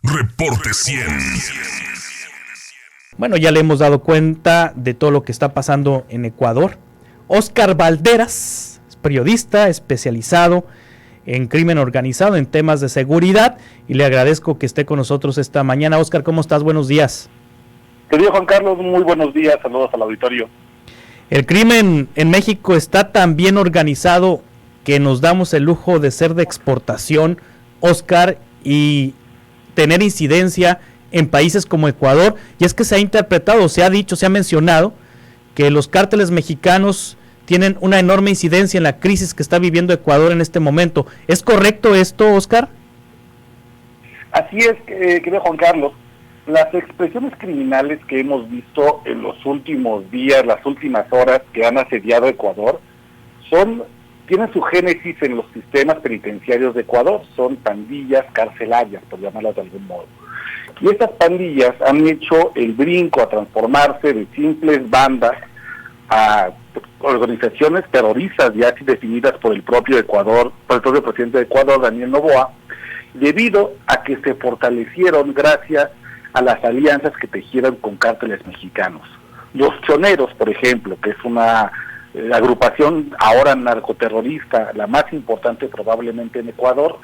Reporte 100. Bueno, ya le hemos dado cuenta de todo lo que está pasando en Ecuador. Óscar Valderas es periodista especializado en crimen organizado, en temas de seguridad, y le agradezco que esté con nosotros esta mañana. Óscar, ¿cómo estás? Buenos días. Querido Juan Carlos, muy buenos días, saludos al auditorio. El crimen en México está tan bien organizado que nos damos el lujo de ser de exportación, Óscar, y tener incidencia en países como Ecuador. Y es que se ha interpretado, se ha dicho, se ha mencionado que los cárteles mexicanos tienen una enorme incidencia en la crisis que está viviendo Ecuador en este momento. ¿Es correcto esto, Óscar? Así es, querido Juan Carlos. Las expresiones criminales que hemos visto en los últimos días, las últimas horas que han asediado Ecuador, tienen su génesis en los sistemas penitenciarios de Ecuador. Son pandillas carcelarias, por llamarlas de algún modo. Y estas pandillas han hecho el brinco a transformarse de simples bandas a organizaciones terroristas ya así definidas por el propio Ecuador, por el propio presidente de Ecuador, Daniel Noboa, debido a que se fortalecieron gracias a las alianzas que tejieron con cárteles mexicanos. Los Choneros, por ejemplo, que es una agrupación ahora narcoterrorista, la más importante probablemente en Ecuador,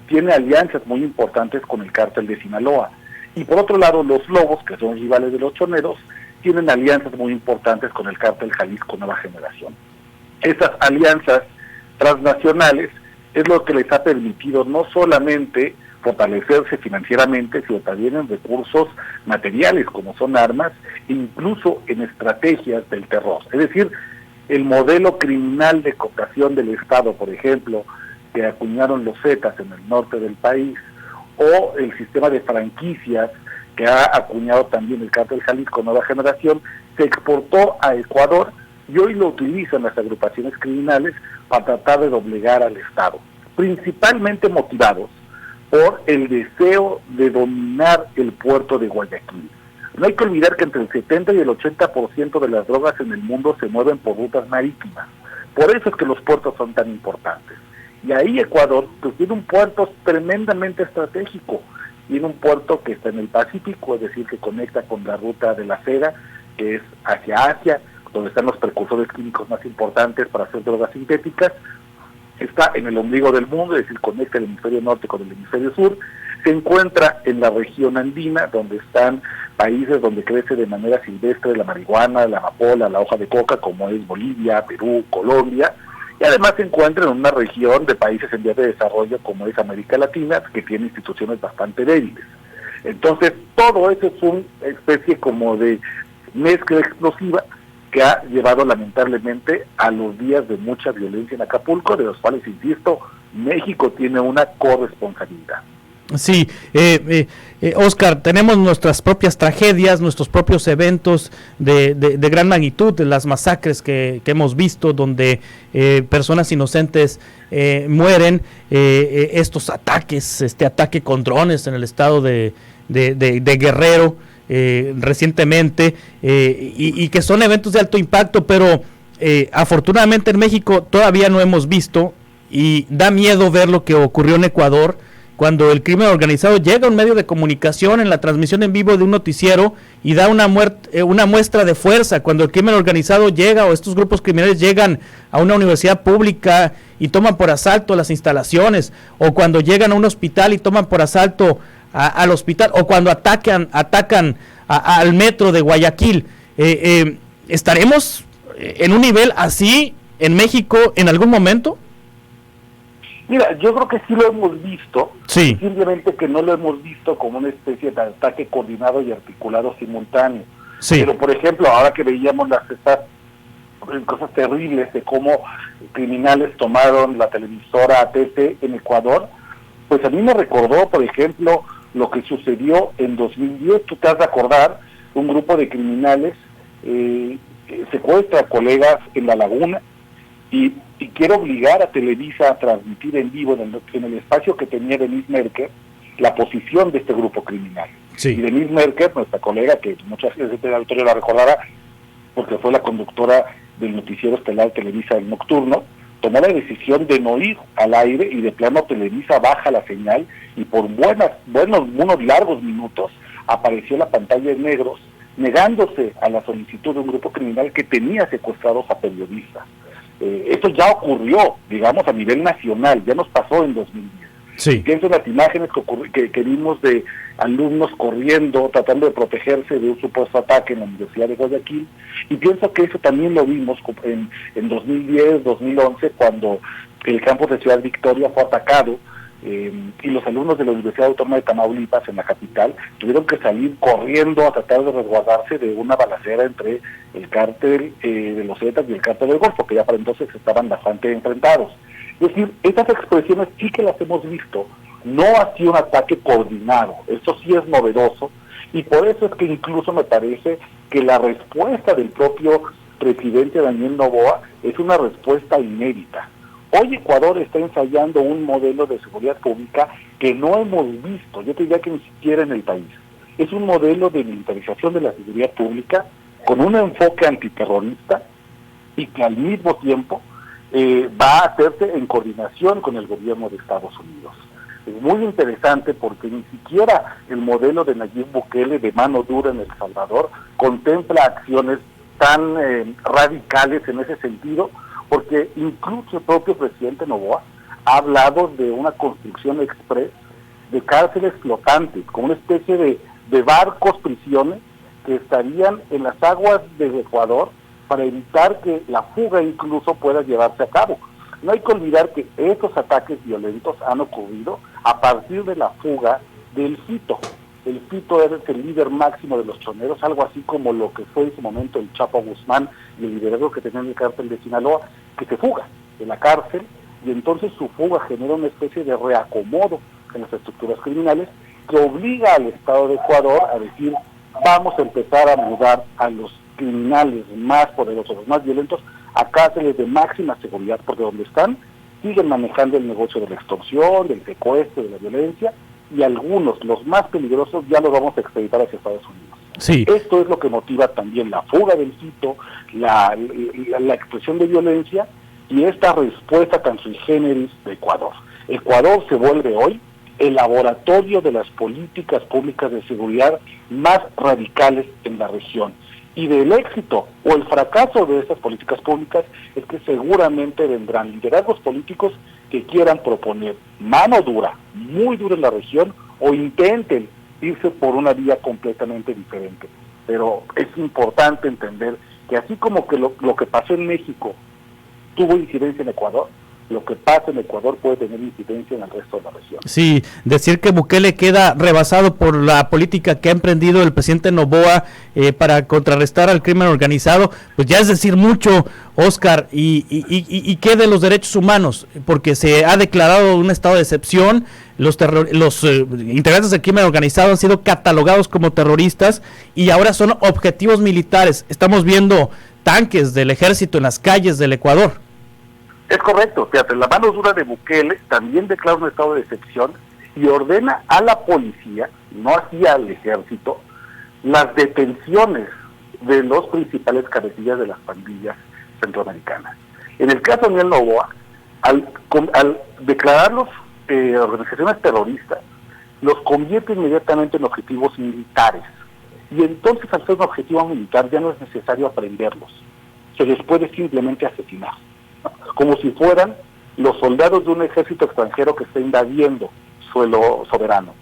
tiene alianzas muy importantes con el cártel de Sinaloa. Y por otro lado, los Lobos, que son rivales de los Choneros, tienen alianzas muy importantes con el cártel Jalisco Nueva Generación. Estas alianzas transnacionales es lo que les ha permitido no solamente fortalecerse financieramente, sino también en recursos materiales, como son armas, e incluso en estrategias del terror. Es decir, el modelo criminal de cooperación del Estado, por ejemplo, que acuñaron los Zetas en el norte del país, o el sistema de franquicias que ha acuñado también el cártel Jalisco Nueva Generación, se exportó a Ecuador y hoy lo utilizan las agrupaciones criminales para tratar de doblegar al Estado, principalmente motivados por el deseo de dominar el puerto de Guayaquil. No hay que olvidar que entre el 70 y el 80% de las drogas en el mundo se mueven por rutas marítimas. Por eso es que los puertos son tan importantes. Y ahí Ecuador pues tiene un puerto tremendamente estratégico. Tiene un puerto que está en el Pacífico, es decir, que conecta con la ruta de la seda, que es hacia Asia, donde están los precursores químicos más importantes para hacer drogas sintéticas. Está en el ombligo del mundo, es decir, conecta el hemisferio norte con el hemisferio sur. Se encuentra en la región andina, donde están países donde crece de manera silvestre la marihuana, la amapola, la hoja de coca, como es Bolivia, Perú, Colombia. Y además se encuentra en una región de países en vías de desarrollo como es América Latina, que tiene instituciones bastante débiles. Entonces, todo eso es una especie como de mezcla explosiva que ha llevado lamentablemente a los días de mucha violencia en Acapulco, de los cuales, insisto, México tiene una corresponsabilidad. Sí, Óscar, tenemos nuestras propias tragedias, nuestros propios eventos de gran magnitud, de las masacres que hemos visto, donde personas inocentes mueren, estos ataques, este ataque con drones en el estado de Guerrero recientemente, y que son eventos de alto impacto, pero afortunadamente en México todavía no hemos visto, y da miedo ver lo que ocurrió en Ecuador, cuando el crimen organizado llega a un medio de comunicación en la transmisión en vivo de un noticiero y da una muestra de fuerza, cuando el crimen organizado llega, o estos grupos criminales llegan a una universidad pública y toman por asalto las instalaciones, o cuando llegan a un hospital y toman por asalto al hospital, o cuando atacan al metro de Guayaquil. ¿Estaremos en un nivel así en México en algún momento? Mira, yo creo que sí lo hemos visto, sí. Simplemente que no lo hemos visto como una especie de ataque coordinado y articulado simultáneo. Sí. Pero, por ejemplo, ahora que veíamos estas cosas terribles de cómo criminales tomaron la televisora ATC en Ecuador, pues a mí me recordó, por ejemplo, lo que sucedió en 2010. Tú te has de acordar, un grupo de criminales secuestra a colegas en La Laguna, y quiere obligar a Televisa a transmitir en vivo en el espacio que tenía Denise Merker la posición de este grupo criminal. Sí. Y Denise Merker, nuestra colega, que muchas veces el auditorio la recordará porque fue la conductora del noticiero estelar Televisa El Nocturno, tomó la decisión de no ir al aire y de plano Televisa baja la señal y por unos largos minutos apareció la pantalla en negros, negándose a la solicitud de un grupo criminal que tenía secuestrados a periodistas. Esto ya ocurrió, digamos, a nivel nacional, ya nos pasó en 2010. Sí. Pienso en las imágenes que vimos de alumnos corriendo, tratando de protegerse de un supuesto ataque en la Universidad de Guayaquil, y pienso que eso también lo vimos en 2010, 2011, cuando el campus de Ciudad Victoria fue atacado, y los alumnos de la Universidad Autónoma de Tamaulipas, en la capital, tuvieron que salir corriendo a tratar de resguardarse de una balacera entre el cártel de los Zetas y el cártel del Golfo, que ya para entonces estaban bastante enfrentados. Es decir, estas expresiones sí que las hemos visto, no ha sido un ataque coordinado, eso sí es novedoso, y por eso es que incluso me parece que la respuesta del propio presidente Daniel Noboa es una respuesta inédita. Hoy Ecuador está ensayando un modelo de seguridad pública que no hemos visto, yo te diría que ni siquiera en el país. Es un modelo de militarización de la seguridad pública con un enfoque antiterrorista y que al mismo tiempo va a hacerse en coordinación con el gobierno de Estados Unidos. Es muy interesante porque ni siquiera el modelo de Nayib Bukele de mano dura en El Salvador contempla acciones tan radicales en ese sentido, porque incluso el propio presidente Noboa ha hablado de una construcción express de cárceles flotantes, como una especie de barcos prisiones que estarían en las aguas del Ecuador para evitar que la fuga incluso pueda llevarse a cabo. No hay que olvidar que estos ataques violentos han ocurrido a partir de la fuga del Fito. El Fito era el líder máximo de los choneros, algo así como lo que fue en su momento el Chapo Guzmán y el liderazgo que tenía en el cártel de Sinaloa, que se fuga de la cárcel, y entonces su fuga genera una especie de reacomodo en las estructuras criminales que obliga al Estado de Ecuador a decir, vamos a empezar a mudar a los criminales más poderosos, los más violentos, a cárceles de máxima seguridad, porque donde están siguen manejando el negocio de la extorsión, del secuestro, de la violencia, y algunos, los más peligrosos, ya los vamos a extraditar hacia Estados Unidos. Sí. Esto es lo que motiva también la fuga del Fito, la expresión de violencia y esta respuesta tan sui generis de Ecuador. Ecuador se vuelve hoy el laboratorio de las políticas públicas de seguridad más radicales en la región. Y del éxito o el fracaso de estas políticas públicas es que seguramente vendrán liderazgos políticos que quieran proponer mano dura, muy dura en la región, o intenten irse por una vía completamente diferente. Pero es importante entender que así como que lo que pasó en México tuvo incidencia en Ecuador, lo que pasa en Ecuador puede tener incidencia en el resto de la región. Sí, decir que Bukele queda rebasado por la política que ha emprendido el presidente Noboa para contrarrestar al crimen organizado, pues ya es decir mucho, Oscar, y qué de los derechos humanos, porque se ha declarado un estado de excepción, los integrantes del crimen organizado han sido catalogados como terroristas y ahora son objetivos militares. Estamos viendo tanques del ejército en las calles del Ecuador. Es correcto, fíjate, la mano dura de Bukele también declara un estado de excepción y ordena a la policía, no así al ejército, las detenciones de los principales cabecillas de las pandillas centroamericanas. En el caso de Daniel Noboa, al declararlos organizaciones terroristas, los convierte inmediatamente en objetivos militares. Y entonces, al ser un objetivo militar, ya no es necesario aprenderlos. Se les puede simplemente asesinar, como si fueran los soldados de un ejército extranjero que está invadiendo suelo soberano.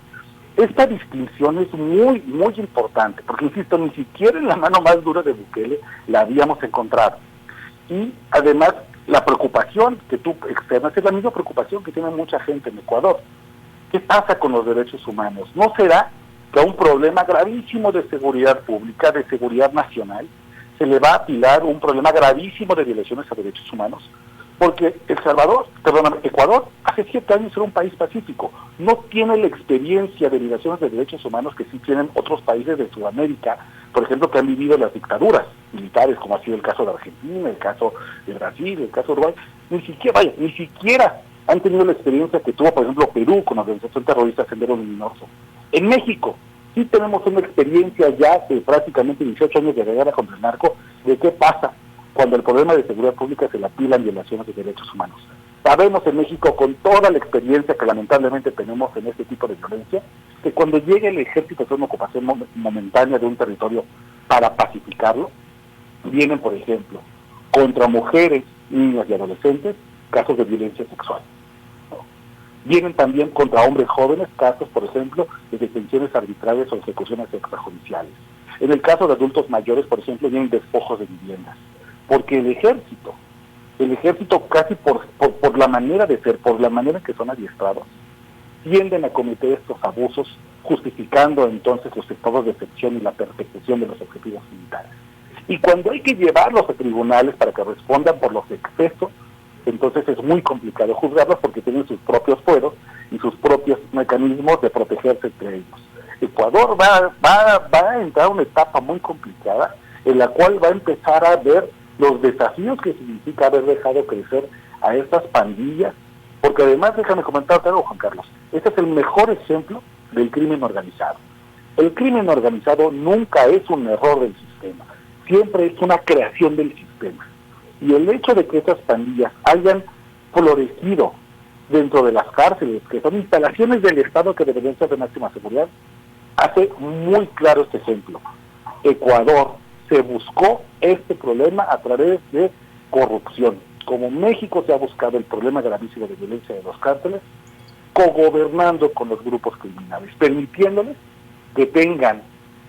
Esta distinción es muy, muy importante, porque insisto, ni siquiera en la mano más dura de Bukele la habíamos encontrado. Y además, la preocupación que tú externas es la misma preocupación que tiene mucha gente en Ecuador. ¿Qué pasa con los derechos humanos? ¿No será que a un problema gravísimo de seguridad pública, de seguridad nacional, se le va a apilar un problema gravísimo de violaciones a derechos humanos? Porque Ecuador hace 7 años era un país pacífico, no tiene la experiencia de violaciones de derechos humanos que sí tienen otros países de Sudamérica, por ejemplo, que han vivido las dictaduras militares, como ha sido el caso de Argentina, el caso de Brasil, el caso de Uruguay. Ni siquiera han tenido la experiencia que tuvo, por ejemplo, Perú con la organización terrorista Sendero Luminoso. En México sí tenemos una experiencia ya de prácticamente 18 años de guerra contra el narco, de qué pasa cuando el problema de seguridad pública se le apilan violaciones de derechos humanos. Sabemos en México, con toda la experiencia que lamentablemente tenemos en este tipo de violencia, que cuando llega el ejército a hacer una ocupación momentánea de un territorio para pacificarlo, vienen, por ejemplo, contra mujeres, niños y adolescentes, casos de violencia sexual. Vienen también contra hombres jóvenes, casos, por ejemplo, de detenciones arbitrarias o ejecuciones extrajudiciales. En el caso de adultos mayores, por ejemplo, vienen despojos de viviendas. Porque el ejército casi por la manera de ser, por la manera en que son adiestrados, tienden a cometer estos abusos, justificando entonces los estados de excepción y la persecución de los objetivos militares. Y cuando hay que llevarlos a tribunales para que respondan por los excesos, entonces es muy complicado juzgarlos porque tienen sus propios fueros y sus propios mecanismos de protegerse entre ellos. Ecuador va a entrar a una etapa muy complicada en la cual va a empezar a ver los desafíos que significa haber dejado crecer a estas pandillas, porque además, déjame comentarte algo, Juan Carlos, este es el mejor ejemplo del crimen organizado. El crimen organizado nunca es un error del sistema, siempre es una creación del sistema. Y el hecho de que estas pandillas hayan florecido dentro de las cárceles, que son instalaciones del Estado que deberían ser de máxima seguridad, hace muy claro este ejemplo. Ecuador se buscó este problema a través de corrupción. Como México se ha buscado el problema gravísimo de violencia de los cárteles, cogobernando con los grupos criminales, permitiéndoles que tengan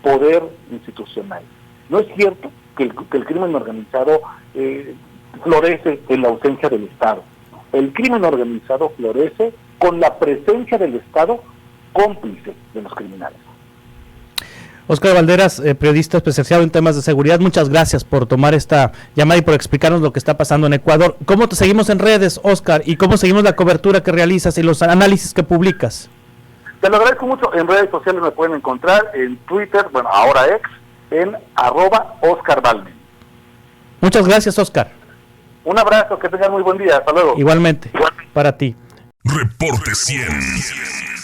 poder institucional. No es cierto que el crimen organizado florece en la ausencia del Estado. El crimen organizado florece con la presencia del Estado cómplice de los criminales. Óscar Valderas, periodista especializado en temas de seguridad, muchas gracias por tomar esta llamada y por explicarnos lo que está pasando en Ecuador. ¿Cómo te seguimos en redes, Óscar? ¿Y cómo seguimos la cobertura que realizas y los análisis que publicas? Te lo agradezco mucho. En redes sociales me pueden encontrar en Twitter, bueno, ahora ex, en @OscarValmen. Muchas gracias, Óscar. Un abrazo, que tengan muy buen día. Hasta luego. Igualmente. Para ti. Reporte 100.